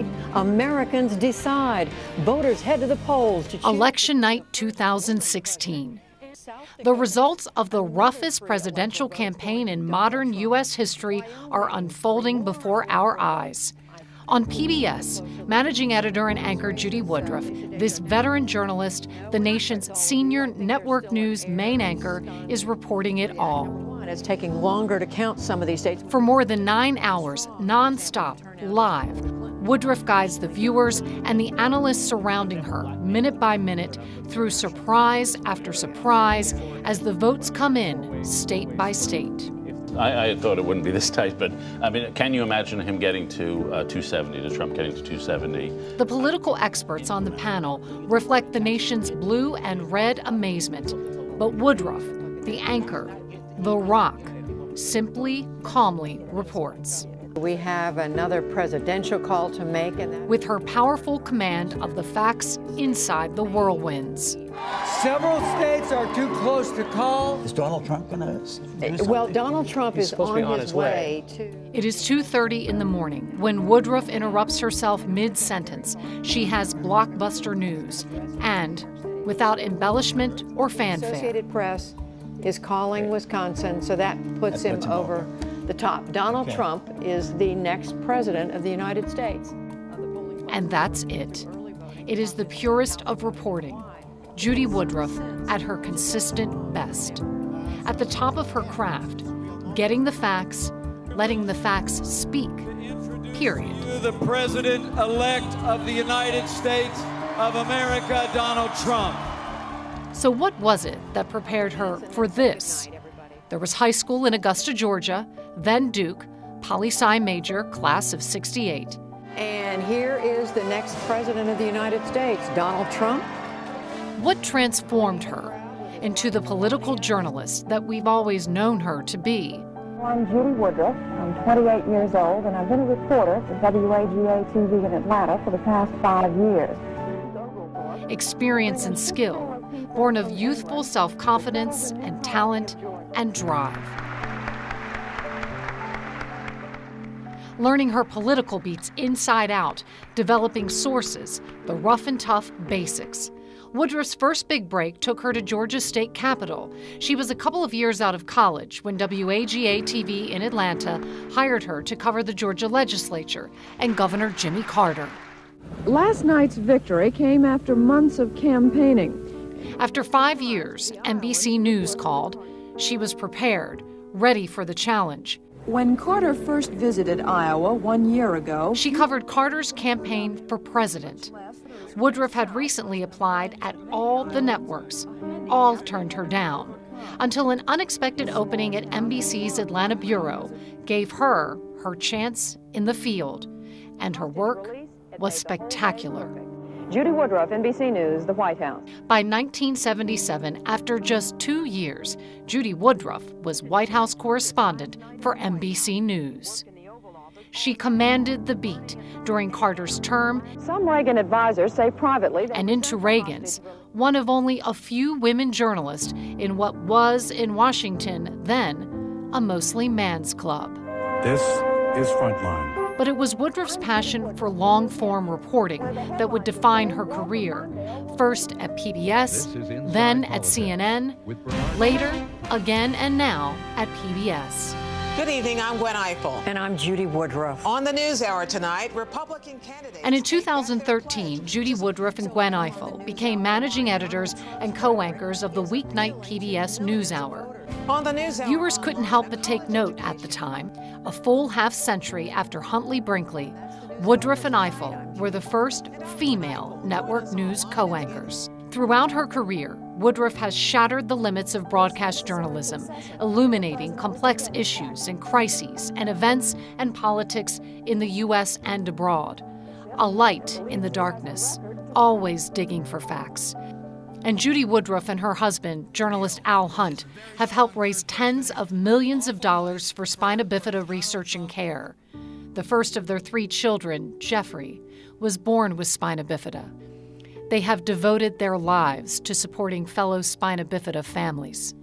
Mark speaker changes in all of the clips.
Speaker 1: tonight, Americans decide. Voters head to the polls to choose.
Speaker 2: Election night 2016. The results of the roughest presidential campaign in modern U.S. history are unfolding before our eyes. On PBS, managing editor and anchor Judy Woodruff, this veteran journalist, the nation's senior network news main anchor, is reporting it all.
Speaker 1: It's taking longer to count some of these states.
Speaker 2: For more than 9 hours, nonstop, live, Woodruff guides the viewers and the analysts surrounding her, minute by minute, through surprise after surprise as the votes come in, state by state.
Speaker 3: I thought it wouldn't be this tight, but I mean, can you imagine him getting to 270, to Trump getting to 270?
Speaker 2: The political experts on the panel reflect the nation's blue and red amazement. But Woodruff, the anchor, the rock, simply, calmly reports.
Speaker 1: We have another presidential call to make.
Speaker 2: With her powerful command of the facts inside the whirlwinds.
Speaker 4: Several states are too close to call.
Speaker 5: Is Donald Trump going to do something?
Speaker 1: Well, Donald Trump is on his way to...
Speaker 2: It is 2:30 in the morning when Woodruff interrupts herself mid-sentence. She has blockbuster news and, without embellishment or fanfare.
Speaker 1: Associated Press is calling Wisconsin, so that puts him over the top. Donald Trump is the next president of the United States.
Speaker 2: And that's it. It is the purest of reporting. Judy Woodruff at her consistent best. At the top of her craft, getting the facts, letting the facts speak, period.
Speaker 4: The President-elect of the United States of America, Donald Trump.
Speaker 2: So what was it that prepared her for this? There was high school in Augusta, Georgia, then Duke, poli-sci major, class of '68.
Speaker 1: And here is the next president of the United States, Donald Trump.
Speaker 2: What transformed her into the political journalist that we've always known her to be?
Speaker 6: I'm Judy Woodruff. I'm 28 years old, and I've been a reporter for WAGA-TV in Atlanta for the past 5 years.
Speaker 2: Experience and skill, born of youthful self-confidence and talent and drive. Learning her political beats inside out, developing sources, the rough and tough basics. Woodruff's first big break took her to Georgia's state capitol. She was a couple of years out of college when WAGA-TV in Atlanta hired her to cover the Georgia legislature and Governor Jimmy Carter.
Speaker 7: Last night's victory came after months of campaigning.
Speaker 2: After 5 years, NBC News called. She was prepared, ready for the challenge.
Speaker 7: When Carter first visited Iowa 1 year ago,
Speaker 2: She covered Carter's campaign for president. Woodruff had recently applied at all the networks. All turned her down, until an unexpected opening at NBC's Atlanta bureau gave her her chance in the field. And her work was spectacular.
Speaker 6: Judy Woodruff, NBC News, the White House.
Speaker 2: By 1977, after just 2 years, Judy Woodruff was White House correspondent for NBC News. She commanded the beat during Carter's term
Speaker 6: Some Reagan advisors say privately that
Speaker 2: and into Reagan's, one of only a few women journalists in what was in Washington then a mostly man's club.
Speaker 8: This is Frontline.
Speaker 2: But it was Woodruff's passion for long-form reporting that would define her career, first at PBS, then at CNN, later, again and now at PBS.
Speaker 9: Good evening, I'm Gwen Eiffel.
Speaker 1: And I'm Judy Woodruff.
Speaker 9: On the NewsHour tonight, Republican candidates...
Speaker 2: And in 2013, Judy Woodruff and Gwen Eiffel became managing editors and co-anchors of the weeknight PBS NewsHour.
Speaker 9: On the NewsHour...
Speaker 2: Viewers couldn't help but take note at the time. A full half-century after Huntley Brinkley, Woodruff and Eiffel were the first female network news co-anchors. Throughout her career, Woodruff has shattered the limits of broadcast journalism, illuminating complex issues and crises and events and politics in the U.S. and abroad. A light in the darkness, always digging for facts. And Judy Woodruff and her husband, journalist Al Hunt, have helped raise tens of millions of dollars for spina bifida research and care. The first of their 3 children, Jeffrey, was born with spina bifida. They have devoted their lives to supporting fellow spina bifida families.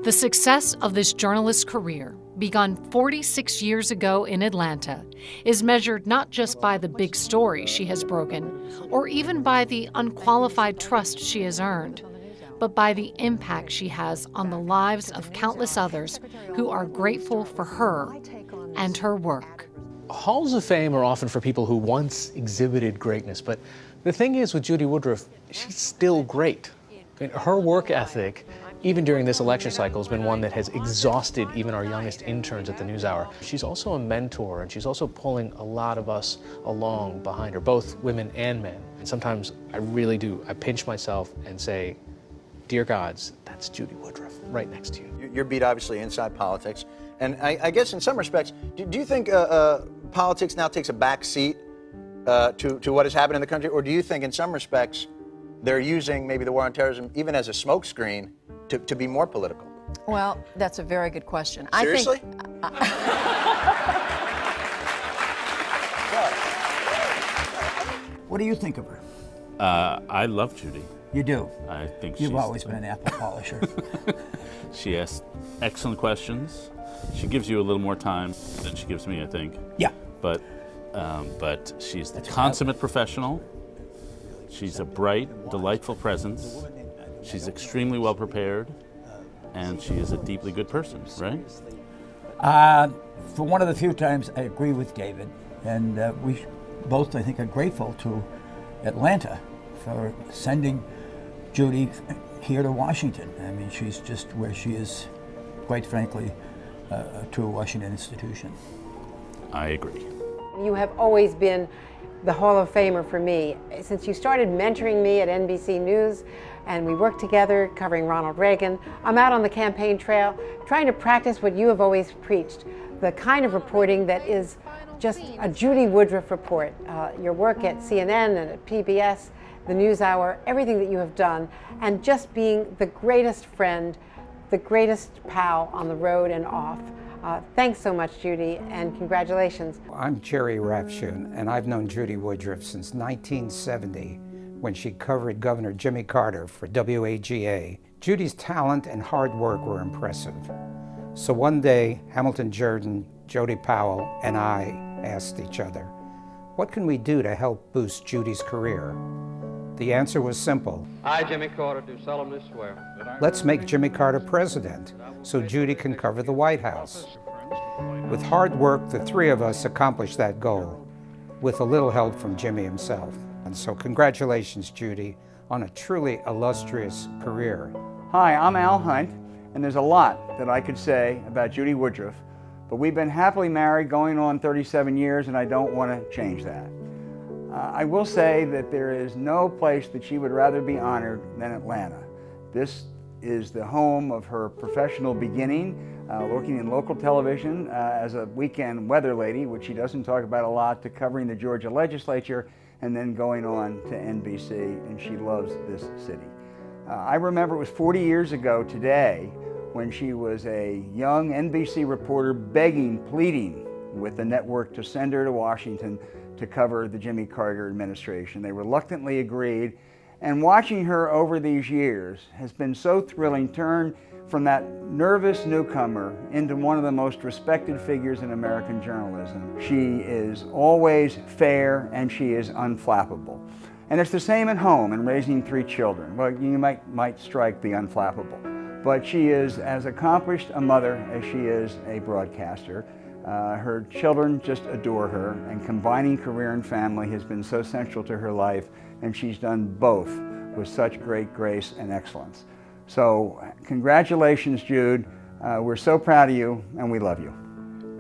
Speaker 2: The success of this journalist's career begun 46 years ago in Atlanta, is measured not just by the big story she has broken, or even by the unqualified trust she has earned, but by the impact she has on the lives of countless others who are grateful for her and her work.
Speaker 10: Halls of Fame are often for people who once exhibited greatness, but the thing is with Judy Woodruff, she's still great. Her work ethic, even during this election cycle, has been one that has exhausted even our youngest interns at the NewsHour. She's also a mentor, and she's also pulling a lot of us along behind her, both women and men. And sometimes I really do. I pinch myself and say, dear gods, that's Judy Woodruff right next to you.
Speaker 11: Your beat, obviously, inside politics. And I guess in some respects, do you think politics now takes a back seat to what has happened in the country? Or do you think in some respects they're using maybe the war on terrorism even as a smokescreen to be more political?
Speaker 1: Well, that's a very good question.
Speaker 11: Seriously?
Speaker 5: What do you think of her?
Speaker 3: I love Judy.
Speaker 5: You do?
Speaker 3: I think
Speaker 5: You've always been an apple polisher.
Speaker 3: She asks excellent questions. She gives you a little more time than she gives me, I think.
Speaker 5: Yeah.
Speaker 3: But she's the consummate professional. She's a bright, delightful presence. She's extremely well prepared, and she is a deeply good person, right?
Speaker 5: For one of the few times I agree with David, and we both, I think, are grateful to Atlanta for sending Judy here to Washington. I mean, she's just where she is, quite frankly, a true Washington institution.
Speaker 3: I agree.
Speaker 12: You have always been the Hall of Famer for me. Since you started mentoring me at NBC News and we worked together covering Ronald Reagan, I'm out on the campaign trail trying to practice what you have always preached, the kind of reporting that is just a Judy Woodruff report. Your work at CNN and at PBS, the NewsHour, everything that you have done, and just being the greatest friend, the greatest pal on the road and off. Thanks so much, Judy, and congratulations.
Speaker 13: I'm Jerry Rapshoon, and I've known Judy Woodruff since 1970 when she covered Governor Jimmy Carter for WAGA. Judy's talent and hard work were impressive. So one day, Hamilton Jordan, Jody Powell, and I asked each other, what can we do to help boost Judy's career? The answer was simple.
Speaker 14: I, Jimmy Carter, do solemnly swear.
Speaker 13: Let's make Jimmy Carter president so Judy can cover the White House. With hard work, the three of us accomplished that goal, with a little help from Jimmy himself. And so congratulations, Judy, on a truly illustrious career.
Speaker 15: Hi, I'm Al Hunt, and there's a lot that I could say about Judy Woodruff, but we've been happily married going on 37 years, and I don't want to change that. I will say that there is no place that she would rather be honored than Atlanta. This is the home of her professional beginning, working in local television as a weekend weather lady, which she doesn't talk about a lot, to covering the Georgia legislature, and then going on to NBC, and she loves this city. I remember it was 40 years ago today when she was a young NBC reporter begging, pleading with the network to send her to Washington to cover the Jimmy Carter administration. They reluctantly agreed, and watching her over these years has been so thrilling, turned from that nervous newcomer into one of the most respected figures in American journalism. She is always fair and she is unflappable. And it's the same at home in raising 3 children. Well, you might strike the unflappable, but she is as accomplished a mother as she is a broadcaster. Her children just adore her, and combining career and family has been so central to her life, and she's done both with such great grace and excellence. So congratulations, Jude. We're so proud of you, and we love you.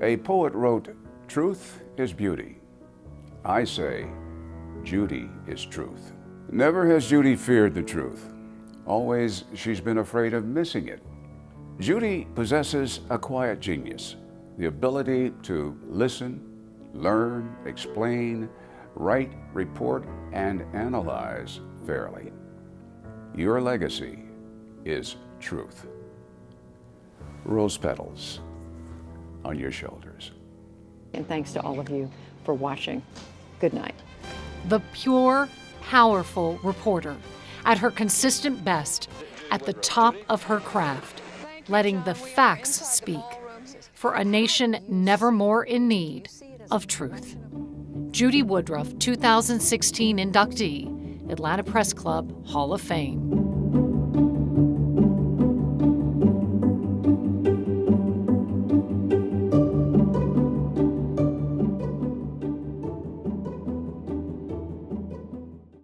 Speaker 8: A poet wrote, "Truth is beauty." I say, Judy is truth. Never has Judy feared the truth. Always she's been afraid of missing it. Judy possesses a quiet genius, the ability to listen, learn, explain, write, report, and analyze fairly. Your legacy is truth. Rose petals on your shoulders.
Speaker 1: And thanks to all of you for watching. Good night.
Speaker 2: The pure, powerful reporter, at her consistent best, at the top of her craft, letting the facts speak. for a nation never more in need of truth. Judy Woodruff, 2016 inductee, Atlanta Press Club Hall of Fame.